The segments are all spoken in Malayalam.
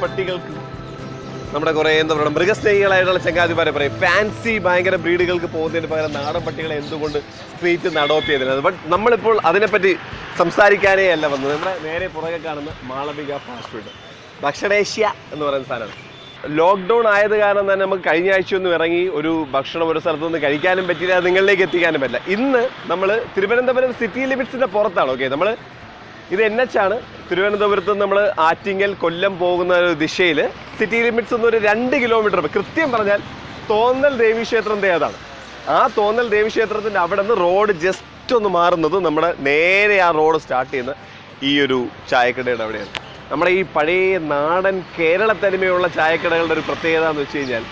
നാട്ടുപട്ടികൾക്ക് നമ്മുടെ കുറേ എന്താ പറയുക മൃഗസ്നേഹികളായിട്ടുള്ള ചങ്ങാതിമാരെ പറയും ഫാൻസി ഭയങ്കര ബ്രീഡുകൾക്ക് പോകുന്നതിന് പകരം നാടൻ പട്ടികളെ എന്തുകൊണ്ട് സ്ട്രീറ്റ് അഡോപ്റ്റ് ചെയ്തിരുന്നത്. ബട്ട് നമ്മളിപ്പോൾ അതിനെപ്പറ്റി സംസാരിക്കാനേ അല്ല വന്നത്. നമ്മുടെ നേരെ പുറകെ കാണുന്ന മാളവിക ഫാസ്റ്റ് ഫുഡ് ഭക്ഷണേഷ്യ എന്ന് പറയുന്ന സാധനമാണ്. ലോക്ക്ഡൗൺ ആയത് കാരണം തന്നെ നമുക്ക് കഴിഞ്ഞ ആഴ്ചയൊന്നും ഇറങ്ങി ഒരു ഭക്ഷണം ഒരു സ്ഥലത്തുനിന്ന് കഴിക്കാനും പറ്റില്ല, നിങ്ങളിലേക്ക് എത്തിക്കാനും പറ്റില്ല. ഇന്ന് നമ്മൾ തിരുവനന്തപുരം സിറ്റി ലിമിറ്റ്സിൻ്റെ പുറത്താണ്. ഓക്കെ, നമ്മൾ ഇത് NH ആണ്. തിരുവനന്തപുരത്ത് നമ്മൾ ആറ്റിങ്ങൽ കൊല്ലം പോകുന്ന ഒരു ദിശയിൽ സിറ്റി ലിമിറ്റ്സ് എന്നൊരു 2 കിലോമീറ്റർ കൃത്യം പറഞ്ഞാൽ തോന്നൽ ദേവീക്ഷേത്രം അതാണ്. ആ തോന്നൽ ദേവീക്ഷേത്രത്തിൻ്റെ അവിടെ നിന്ന് റോഡ് ജസ്റ്റ് ഒന്ന് മാറുന്നത് നമ്മുടെ നേരെ ആ റോഡ് സ്റ്റാർട്ട് ചെയ്യുന്ന ഈ ഒരു ചായക്കടയുടെ അവിടെയാണ്. നമ്മുടെ ഈ പഴയ നാടൻ കേരള തനിമയുള്ള ചായക്കടകളുടെ ഒരു പ്രത്യേകത എന്ന് വെച്ച് കഴിഞ്ഞാൽ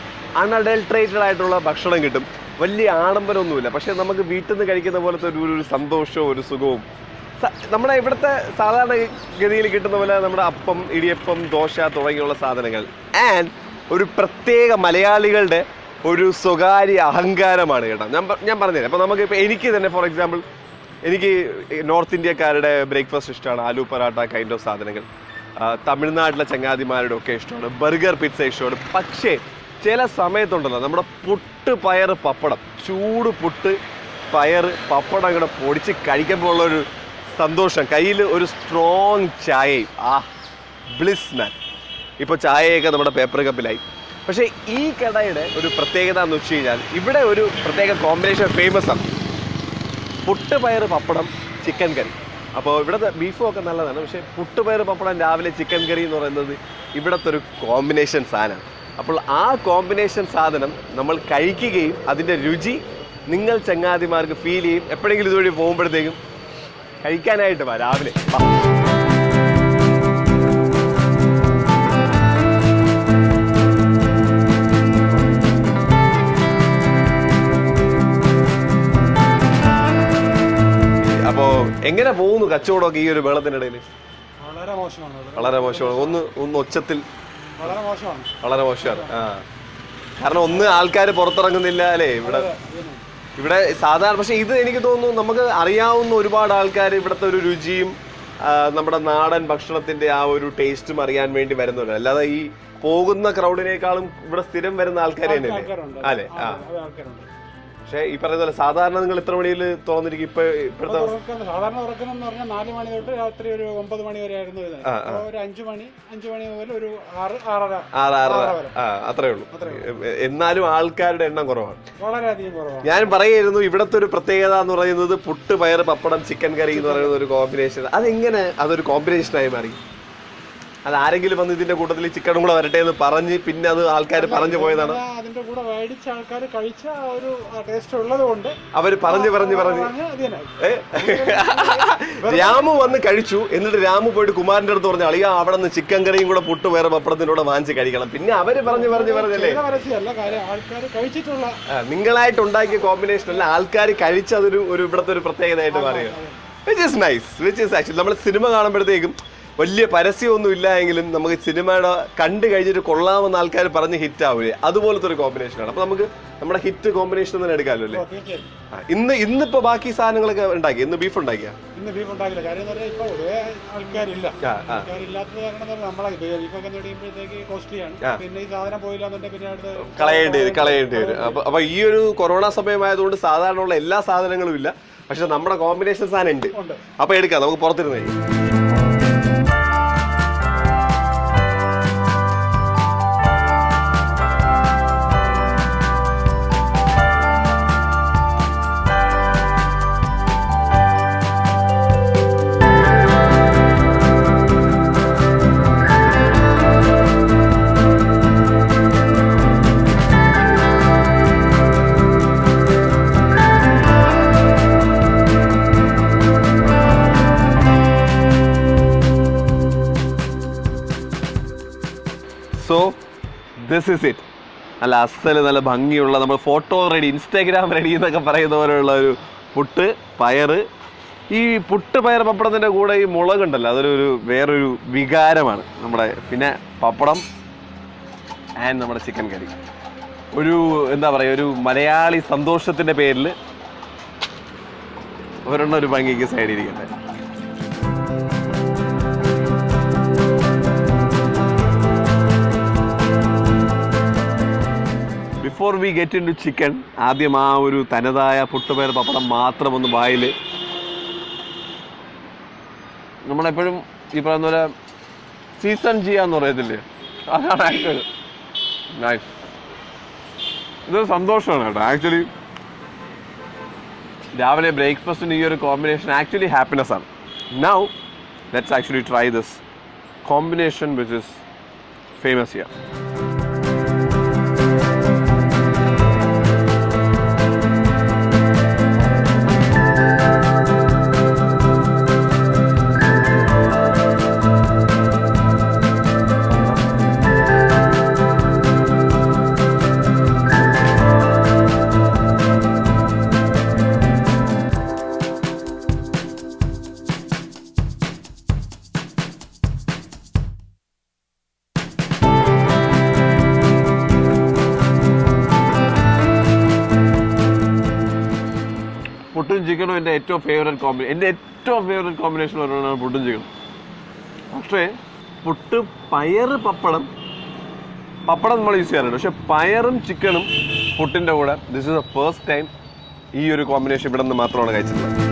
അൺഅഡൾട്രേറ്റഡ് ആയിട്ടുള്ള ഭക്ഷണം കിട്ടും. വലിയ ആഡംബരമൊന്നുമില്ല, പക്ഷേ നമുക്ക് വീട്ടിൽ നിന്ന് കഴിക്കുന്ന പോലത്തെ ഒരു സന്തോഷവും ഒരു സുഖവും നമ്മുടെ ഇവിടുത്തെ സാധാരണ ഗതിയിൽ കിട്ടുന്ന പോലെ നമ്മുടെ അപ്പം, ഇടിയപ്പം, ദോശ തുടങ്ങിയുള്ള സാധനങ്ങൾ. ആൻഡ് ഒരു പ്രത്യേക മലയാളികളുടെ ഒരു സ്വകാര്യ അഹങ്കാരമാണ് കേട്ടോ. ഞാൻ പറഞ്ഞുതരാം. അപ്പോൾ നമുക്കിപ്പോൾ എനിക്ക് തന്നെ ഫോർ എക്സാമ്പിൾ എനിക്ക് നോർത്ത് ഇന്ത്യക്കാരുടെ ബ്രേക്ക്ഫാസ്റ്റ് ഇഷ്ടമാണ്, ആലു പറാട്ട കൈൻഡ് ഓഫ് സാധനങ്ങൾ. തമിഴ്നാട്ടിലെ ചങ്ങാതിമാരുടെ ഒക്കെ ഇഷ്ടമാണ്, ബർഗർ പിസ്സ ഇഷ്ടമാണ്. പക്ഷേ ചില സമയത്തുണ്ടല്ലോ നമ്മുടെ പുട്ട് പയർ പപ്പടം, ചൂട് പുട്ട് പയർ പപ്പടം കൂടെ പൊടിച്ച് കഴിക്കുമ്പോൾ ഉള്ളൊരു സന്തോഷം, കയ്യിൽ ഒരു സ്ട്രോങ് ചായയും, ബ്ലിസ് മാൻ. ഇപ്പോൾ ചായയൊക്കെ നമ്മുടെ പേപ്പർ കപ്പിലായി. പക്ഷേ ഈ കടയുടെ ഒരു പ്രത്യേകത എന്ന് വെച്ച് കഴിഞ്ഞാൽ ഇവിടെ ഒരു പ്രത്യേക കോമ്പിനേഷൻ ഫേമസ് ആണ്. പുട്ട് പയർ പപ്പടം ചിക്കൻ കറി. അപ്പോൾ ഇവിടുത്തെ ബീഫും ഒക്കെ നല്ലതാണ്, പക്ഷേ പുട്ട് പയർ പപ്പടം രാവിലെ ചിക്കൻ കറി എന്ന് പറയുന്നത് ഇവിടുത്തെ ഒരു കോമ്പിനേഷൻ സാധനമാണ്. അപ്പോൾ ആ കോമ്പിനേഷൻ സാധനം നമ്മൾ കഴിക്കുകയും അതിൻ്റെ രുചി നിങ്ങൾ ചങ്ങാതിമാർക്ക് ഫീൽ ചെയ്യും. എപ്പോഴെങ്കിലും ഇതുവഴി പോകുമ്പോഴത്തേക്കും കഴിക്കാനായിട്ട് വാ രാവിലെ. അപ്പോൾ എങ്ങനെ പോകുന്നു കച്ചവടമൊക്കെ ഈ ഒരു വെള്ളത്തിനിടയിൽ? വളരെ മോശമാണ്. ഒന്ന് ഒച്ചത്തിൽ വളരെ മോശമാണ്. കാരണം ഒന്ന് ആൾക്കാർ പുറത്തിറങ്ങുന്നില്ല അല്ലേ ഇവിടെ സാധാരണ. പക്ഷെ ഇത് എനിക്ക് തോന്നുന്നു നമുക്ക് അറിയാവുന്ന ഒരുപാട് ആൾക്കാർ ഇവിടുത്തെ ഒരു രുചിയും നമ്മുടെ നാടൻ ഭക്ഷണത്തിന്റെ ആ ഒരു ടേസ്റ്റും അറിയാൻ വേണ്ടി വരുന്നുണ്ട്. അല്ലാതെ ഈ പോകുന്ന ക്രൗഡിനേക്കാളും ഇവിടെ സ്ഥിരം വരുന്ന ആൾക്കാർ തന്നെയല്ലേ അല്ലേ? പക്ഷേ ഈ പറയുന്ന പോലെ സാധാരണ നിങ്ങൾ എത്ര മണിയിൽ തുറന്നിരിക്കും? ഇപ്പോഴത്തെ സാധാരണ തുറക്കണം എന്ന് പറഞ്ഞാൽ 4 മണി തൊട്ട് രാത്രി ഒരു 9 മണി വരെ ആയിരുന്നു. ഒരു 5 മണി മുതൽ ഒരു 6 അത്രേ ഉള്ളൂ. എന്നാലും ആൾക്കാരുടെ എണ്ണം കുറവാണ്, വളരെയധികം കുറവാണ്. ഞാൻ പറയായിരുന്നു ഇവിടുത്തെ ഒരു പ്രത്യേകത എന്ന് പറയുന്നത് പുട്ട് പയർ പപ്പടം ചിക്കൻ കറി എന്ന് പറയുന്ന ഒരു കോമ്പിനേഷൻ. അതെങ്ങനെ അതൊരു കോമ്പിനേഷനായി മാറി? അത് ആരെങ്കിലും വന്ന് ഇതിന്റെ കൂട്ടത്തിൽ ചിക്കനും കൂടെ വരട്ടെ എന്ന് പറഞ്ഞ് പിന്നെ അത് ആൾക്കാർ പറഞ്ഞു പോയതാണ്. അതിന്റെ കൂടെ മേടിച്ച ആൾക്കാർ കഴിച്ച ഒരു ടേസ്റ്റ് ഉള്ളത് കൊണ്ട് അവര് പറഞ്ഞു രാമു വന്ന് കഴിച്ചു. എന്നിട്ട് രാമു പോയിട്ട് കുമാരന്റെ അടുത്ത് പറഞ്ഞു, അളിയാ അവിടെ നിന്ന് ചിക്കൻ കറിയും കൂടെ പുട്ട് വേറെ പപ്പടത്തിനൂടെ വാങ്ങിച്ച് കഴിക്കണം. പിന്നെ അവര് പറഞ്ഞല്ലേ ആൾക്കാർ കഴിച്ചിട്ടുള്ള നിങ്ങളായിട്ട് ഉണ്ടാക്കിയ കോമ്പിനേഷൻ അല്ല, ആൾക്കാർ കഴിച്ചതൊരു ഇവിടുത്തെ ഒരു പ്രത്യേകതയായിട്ട് മാറിയത്. Which is nice, which is actually നമ്മൾ സിനിമ കാണുമ്പോഴത്തേക്കും വലിയ പരസ്യമൊന്നും ഇല്ല എങ്കിലും നമുക്ക് സിനിമയുടെ കണ്ടു കഴിഞ്ഞിട്ട് കൊള്ളാമെന്ന് ആൾക്കാർ പറഞ്ഞ് ഹിറ്റ് ആവില്ലേ, അതുപോലത്തെ ഒരു കോമ്പിനേഷനാണ്. അപ്പോൾ നമുക്ക് നമ്മുടെ ഹിറ്റ് കോമ്പിനേഷൻ തന്നെ എടുക്കാമല്ലോ അല്ലേ? ഇന്നിപ്പോ ബാക്കി സാധനങ്ങളൊക്കെ ഉണ്ടാക്കി. ഇന്ന് ബീഫ് ഉണ്ടാക്കിയ കളയേണ്ടി വരും. അപ്പൊ ഈ ഒരു കൊറോണ സമയമായതുകൊണ്ട് സാധാരണ ഉള്ള എല്ലാ സാധനങ്ങളും ഇല്ല, പക്ഷെ നമ്മുടെ കോമ്പിനേഷൻ സാധനം ഉണ്ട്. അപ്പൊ എടുക്കാം, നമുക്ക് പുറത്തിരുന്നേ. So this is it. നല്ല അസല് നല്ല ഭംഗിയുള്ള നമ്മൾ ഫോട്ടോ റെഡി, ഇൻസ്റ്റാഗ്രാം റെഡി എന്നൊക്കെ പറയുന്ന പോലെയുള്ള ഒരു പുട്ട് പയർ. ഈ പുട്ട് പയർ പപ്പടത്തിൻ്റെ കൂടെ ഈ മുളകുണ്ടല്ലോ, അതൊരു വേറൊരു വികാരമാണ് നമ്മുടെ. പിന്നെ പപ്പടം ആൻഡ് നമ്മുടെ ചിക്കൻ കറി. ഒരു എന്താ പറയുക, ഒരു മലയാളി സന്തോഷത്തിൻ്റെ പേരിൽ ഒരെണ്ണം ഒരു ഭംഗിക്ക് സൈഡിരിക്കട്ടെ. Before we get into chicken, ആദ്യം ആ ഒരു തനതായ പുട്ടുപയർ പപ്പടം മാത്രം ഒന്ന് വായിൽ. നമ്മളെപ്പോഴും ഈ പറയുന്ന പോലെ സീസൺ ചെയ്യാന്ന് പറയത്തില്ലേ, അതാണ് ആക്ച്വലി നൈസ്. ഇതൊരു സന്തോഷമാണ് കേട്ടോ ആക്ച്വലി. രാവിലെ ബ്രേക്ക്ഫാസ്റ്റിന് ഈ ഒരു കോമ്പിനേഷൻ ആക്ച്വലി ഹാപ്പിനെസ് ആണ്. Now let's actually try this combination which is famous here. പുട്ടും ചിക്കനും എൻ്റെ ഏറ്റവും ഫേവറേറ്റ് കോമ്പിനേഷൻ പറയുന്നതാണ് പുട്ടും ചിക്കനും. പക്ഷേ പുട്ട് പയറ് പപ്പടം നമ്മൾ യൂസ് ചെയ്യാറുണ്ട്, പക്ഷെ പയറും ചിക്കനും പുട്ടിൻ്റെ കൂടെ this is the first time ഈ ഒരു കോമ്പിനേഷൻ ഇവിടെ നിന്ന് മാത്രമാണ് കഴിച്ചിട്ടുള്ളത്.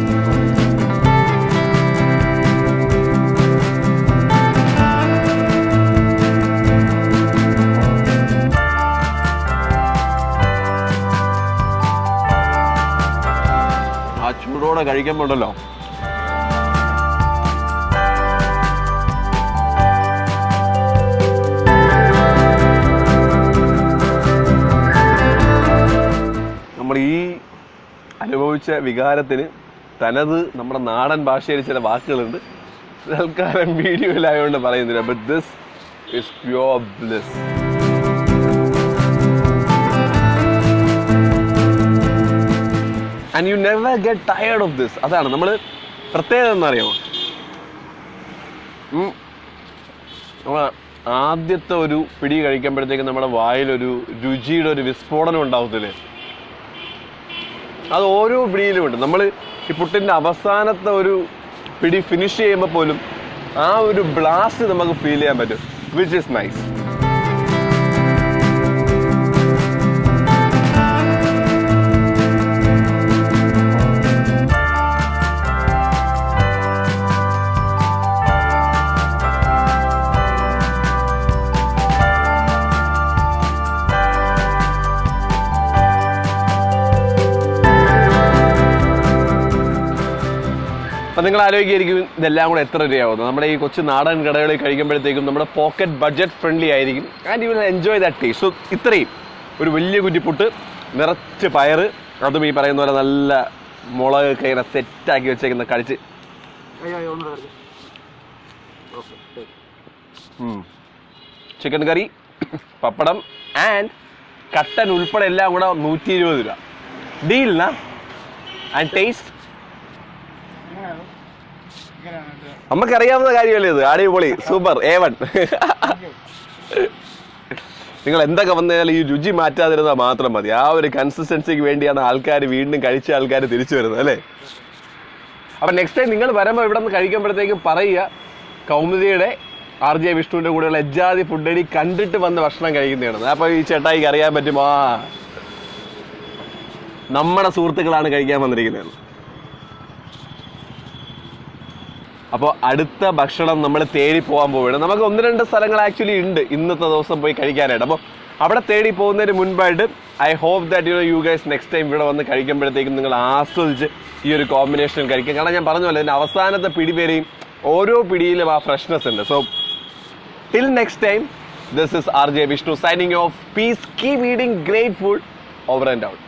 ആ ചൂടോടെ കഴിക്കുമ്പോണ്ടല്ലോ നമ്മൾ ഈ അനുഭവിച്ച വികാരത്തിന് തനത് നമ്മുടെ നാടൻ ഭാഷയിൽ ചില വാക്കുകളുണ്ട്, തൽക്കാലം വീഡിയോയിലായതുകൊണ്ട് പറയുന്നില്ല. But this is pure bliss. And you never get tired of this. അതാണ് നമ്മൾ പ്രത്യേകത എന്നറിയാമോ, നമ്മൾ ആദ്യത്തെ ഒരു പിടി കഴിക്കുമ്പോഴത്തേക്കും നമ്മുടെ വായിലൊരു രുചിയുടെ ഒരു വിസ്ഫോടനം ഉണ്ടാവത്തില്ലേ, അത് ഓരോ പിടിയിലും ഉണ്ട്. നമ്മൾ ഈ പുട്ടിൻ്റെ അവസാനത്തെ ഒരു പിടി ഫിനിഷ് ചെയ്യുമ്പോൾ പോലും ആ ഒരു ബ്ലാസ്റ്റ് നമുക്ക് ഫീൽ ചെയ്യാൻ പറ്റും, വിച്ച് ഈസ് നൈസ്. അപ്പം നിങ്ങൾ ആലോചിക്കായിരിക്കും ഇതെല്ലാം കൂടെ എത്ര രൂപയാവുന്നത്. നമ്മുടെ ഈ കൊച്ചു നാടൻ കടകളിൽ കഴിക്കുമ്പോഴത്തേക്കും നമ്മുടെ പോക്കറ്റ് ബഡ്ജറ്റ് ഫ്രണ്ട്ലി ആയിരിക്കും, and you will enjoy that taste. So ഇത്രയും ഒരു വലിയ കുറ്റിപ്പുട്ട് നിറച്ച് പയറ്, അതും ഈ പറയുന്ന പോലെ നല്ല മുളകൊക്കെ ഇങ്ങനെ സെറ്റാക്കി വെച്ചേക്കുന്ന കഴിച്ച് ചിക്കൻ കറി, പപ്പടം ആൻഡ് കട്ടൻ ഉൾപ്പെടെ എല്ലാം കൂടെ 120 രൂപ. ഡീലിനാ ആൻഡ് ടേസ്റ്റ് നമുക്കറിയാവുന്ന കാര്യമല്ലേ ഇത്. അടിപൊളി, സൂപ്പർ, A1. നിങ്ങൾ എന്തൊക്കെ വന്നാൽ ഈ രുചി മാറ്റാതിരുന്നാൽ മാത്രം മതി. ആ ഒരു കൺസിസ്റ്റൻസിക്ക് വേണ്ടിയാണ് ആൾക്കാർ വീണ്ടും കഴിച്ച ആൾക്കാർ തിരിച്ചു വരുന്നത് അല്ലേ. അപ്പം നെക്സ്റ്റ് ടൈം നിങ്ങൾ വരുമ്പോൾ ഇവിടെ നിന്ന് കഴിക്കുമ്പോഴത്തേക്കും പറയുക കൗമുദിയുടെ RJ വിഷ്ണുവിൻ്റെ കൂടെയുള്ള എജ്ജാതി ഫുഡടി കണ്ടിട്ട് വന്ന് ഭക്ഷണം കഴിക്കുന്നതാണ്. അപ്പോൾ ഈ ചേട്ടായിക്ക് അറിയാൻ പറ്റും ആ നമ്മുടെ സുഹൃത്തുക്കളാണ് കഴിക്കാൻ വന്നിരിക്കുന്നത്. അപ്പോൾ അടുത്ത ഭക്ഷണം നമ്മൾ തേടി പോകാൻ പോവുകയാണ്. നമുക്ക് 1-2 സ്ഥലങ്ങൾ ആക്ച്വലി ഉണ്ട് ഇന്നത്തെ ദിവസം പോയി കഴിക്കാനായിട്ട്. അപ്പോൾ അവിടെ തേടി പോകുന്നതിന് മുൻപായിട്ട് I hope that you guys next time ഇവിടെ വന്ന് കഴിക്കുമ്പോഴത്തേക്കും നിങ്ങൾ ആസ്വദിച്ച് ഈ ഒരു കോമ്പിനേഷൻ കഴിക്കും. കാരണം ഞാൻ പറഞ്ഞ പോലെ ഇതിൻ്റെ അവസാനത്തെ പിടി വരെയും ഓരോ പിടിയിലും ആ ഫ്രഷ്നെസ് ഉണ്ട്. So till next time, this is RJ Vishnu signing off. Peace, keep eating great food. Over and out.